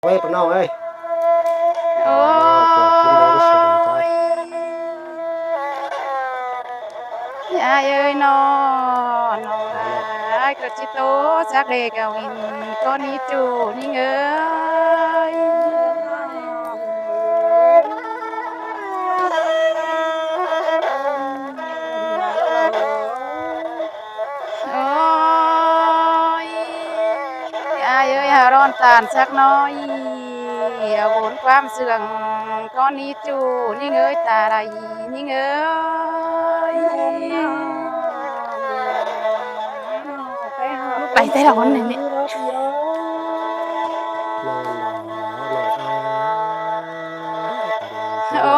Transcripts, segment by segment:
เฮ้ยปะน้องเอ้ยโอ้เจ้ากินเลยได้สูงจ้ายยายเอ้ยนอน้องลเอาเลยายกระจิโตจากเด็กเอาวินก็นี้จูนี่เอ้ยโอ้ยยายเอ้ยหาร้อนตาลสักน้อยเอาบุญความเสื่องก็นี้จูนี่เอ้ยตาไรนี่เอ้ย ไปแต่ละคนไหนเนี่ยน้องดาน้องอาปันเสียงโอ้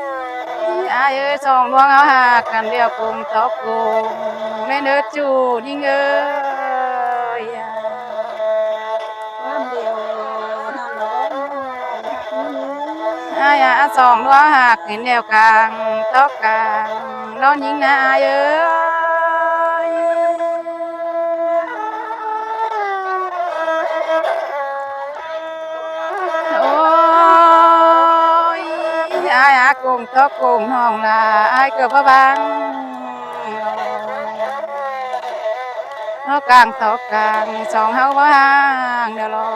หลานอยู่ยอายเอ้ยสองดวงเอาหากันเดียวกลุ่มตอกกลุ่มในเนื้อจูยิ่งเอ้ยอายอาสองดวงหักเห็นเดียวกลางตอกกลางร้อนยิ่งนะอายเอ้ย โอ้ยอายอากงตอกกงห้องลาอายเกิดพระบางเฮากลางตอกกลางสองเฮาบ่ห่างเดี๋ยวรอ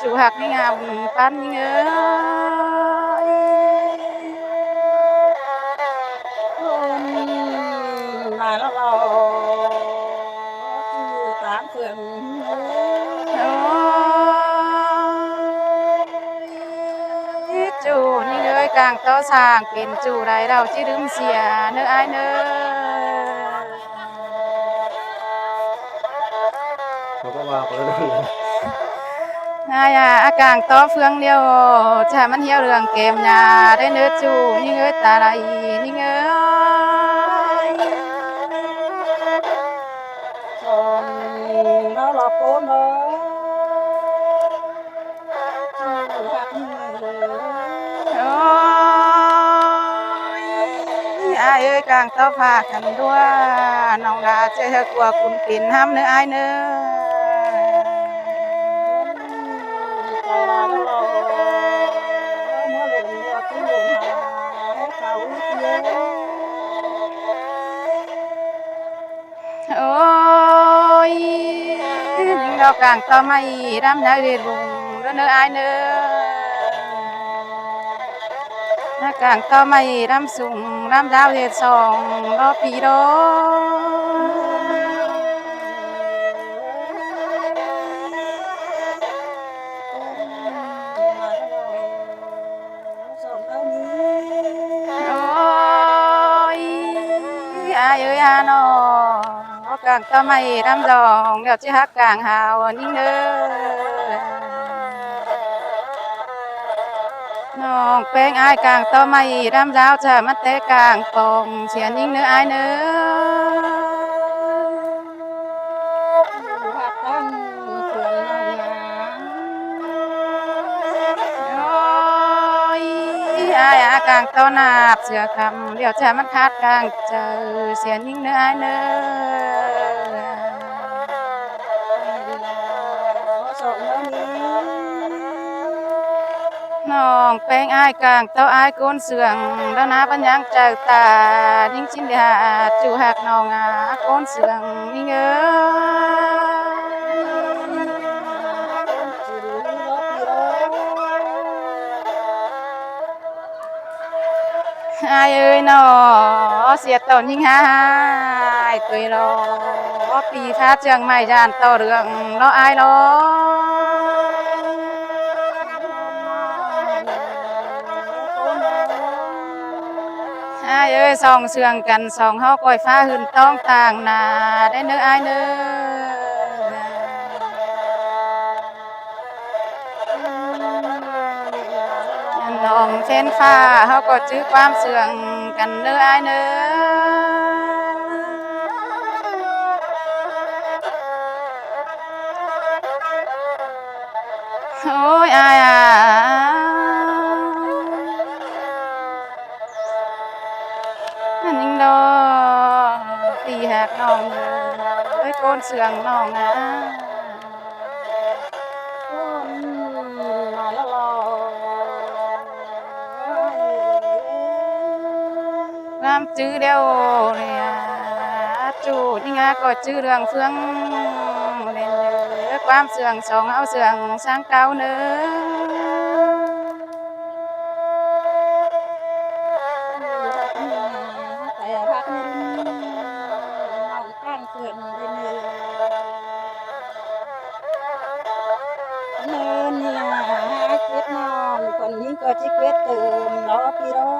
จูหักนี่งามปันเงยคนมาแล้วเราคือตามเพื่อนโอ้ยจูนี่เงยกลางโต๊ะสร้างเป็นจูไรเราที่ลืมเสียเนื้ออายเนื้อ เขาก็ว่าไปแล้วนั่นเลย นายอากางต่อเฟืองเดียวจะมันเหี่ยวเรื่องเกมยาได้เนื้อจูนี่เงยตาไรนี่เงยสอนเราหลับโอนเลยคือหักมือเลยโอ้ยอายเอ้ยกลางต่อผ้ากันด้วยน้องดาเจอกลัวคุณปิ่นห้ามเนื้ออายเนื้อใจร้ายแล้วเราเมื่อหลงเรือขึ้นลงหาให้เขาเยอะโอ้ยดอกกลางต่อไม่รำยายเรียลุงเนื้ออายเนื้อ หน้ากลางต่อไม่รำสูงรำดาวเฮ็ดสองรอปีโดมาแล้วสอนเรานี้โอ้ยอายเอ้ยอานอกลางต่อไม่รำดองเดี๋ยวจะฮักกลางหาวนิ่งเด้อน้องแป้งอายกลางต่อไม่รำดาวจะมาเตะกลางปองเสียนิ่งเนื้ออายเนื้หักตั้งเพื่อนน้องหาโอ้ยอายอากลางต่อนาบเสือคำเดี๋ยวจะมันคาดกลางเจอเสียนิ่งเนื้ออายเนื้อ สอนเรานี้น้องแป้งอายกลางเต้าอายโกนเสืองแล้วนาปัญญังจากตาดิ้งชินเดียจูหักน้องอาโกนเสืองนี่เงจือรบปีรอายเอ้ยนอเสียตอนยิงหายตุยรอปีฟ้าเจียงไม่ยานต่อเรื่องรออายรออายเอ้ยสองเสืองกันสองเฮาก้อยฟ้าหืนต้องต่างนาได้เนื้ออายเนื้อ น้องเฟ้นฟ้าเขาก็จื้อความเสื่องกันเนื้ออายเนื้อโอ้ยอายอันยิงดอตีหักน้องเอ้ยโกนเสื่องน้อง ngắm chữ đeo chủ nhưng có chữ đường phương lên nhớ quam sườn song áo sườn sang cao nữaแต่พักในรุ่นน้องข้างเขื่อนดินเนินเนี่ยเก็บน้องคนนี้ก็จะเก็บเติมรอพี่รอ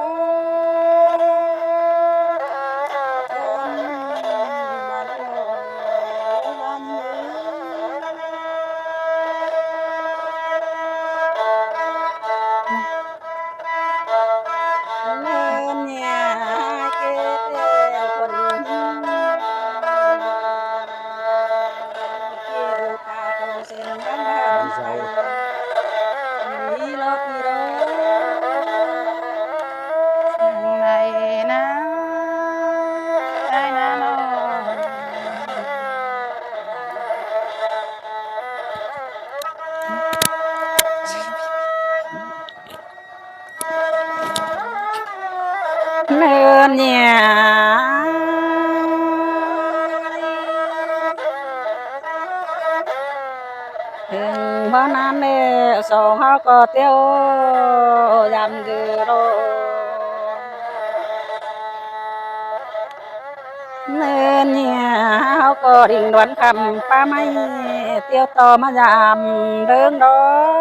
เนินเนี่ยเก็บคนเกี่ยวกาโตเส้นบ้านบ้าน đi ไทย dâu นี่รอพี่รอ này na ai na nó nên nhà thường bao năm nè sầu họ có tiêu dằm dừa rồi nên nhà họ có đình đoán cầm pa may tiêu to mà giảm đơn đó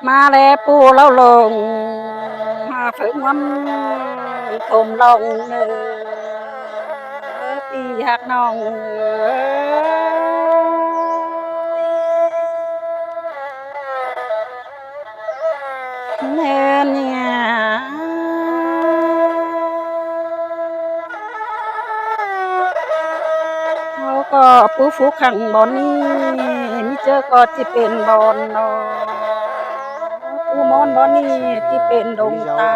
mà lẽ pu lâu lồng mà phải ngâm thùng lòng đi hạt nòng nên nhàเขาก็ผู้ฟุกขังบอนนี่มิเจอก็ที่เป็นบอนนอผู้มอนบอนนี่ที่เป็นดงตา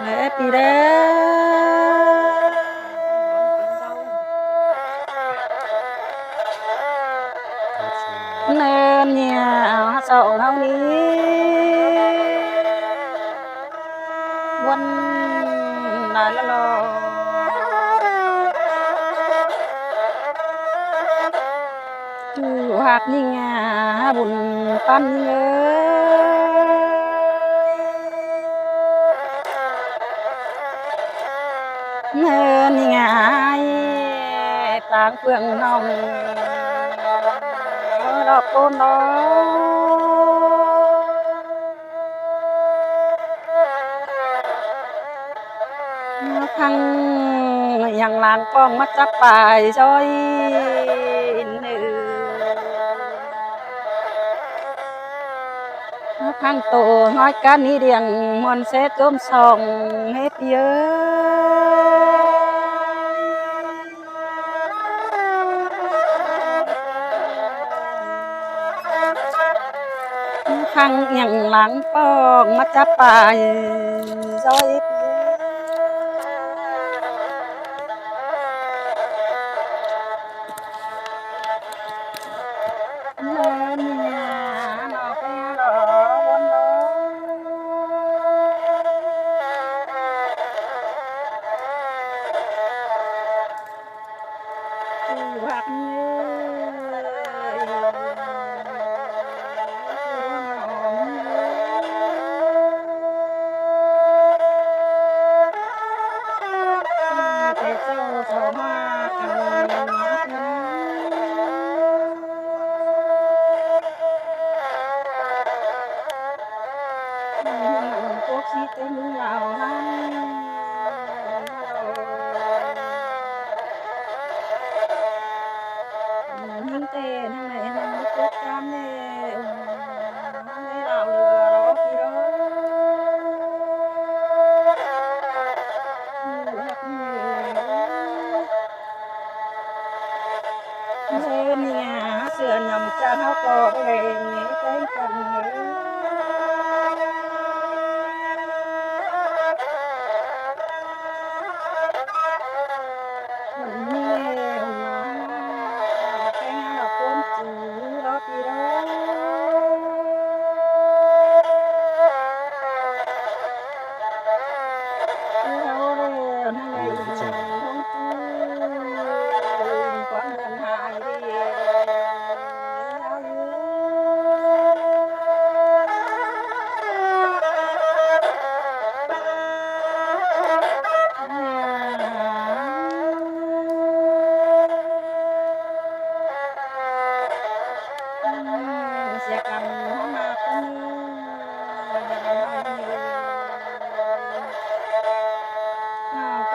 แม่ปีเด้ hát xuống nên nhà sầu hao ní quân lại lo chu hạt như nhà buồn pan nhớ nên nhà ai tàng phượng nòng đọc con đó thằng yang làng con mắt chắp bài rồi thằng tổ nói cá ní điền muôn sẽ tôm sòng hết thằng yang làng con mắt chắp bài rồi nên nhà nó cái đó bốn đó hoặc như để cho gió hoa càng quốc sĩ tên nào hay những tên này làm quốc cam này đào lừa đó khi đó nên nhà sửa nhầm cha nó có về nghĩ cái cần nhiều cái là con chữ đó thì đó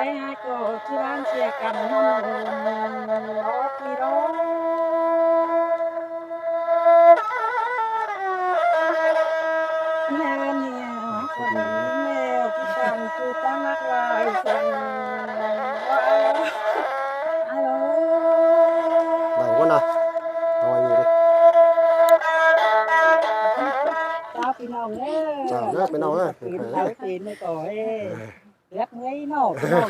ไปหาก็ที่บ้านเชียร์กันนอนรอพี่รอแม่เนี่ยคนนี้แมวที่ฉันคือตั้งรักไว้ฉันว่าฮัลโหล ไหนวะนะเอาไว้อยู่ดิ เจ้าพี่น้องเอ้ย เจ้าเด้อพี่น้องเอ้ย ปีนเขาปีนไม่ก่อเอ้ยเล็บไงนอกนอก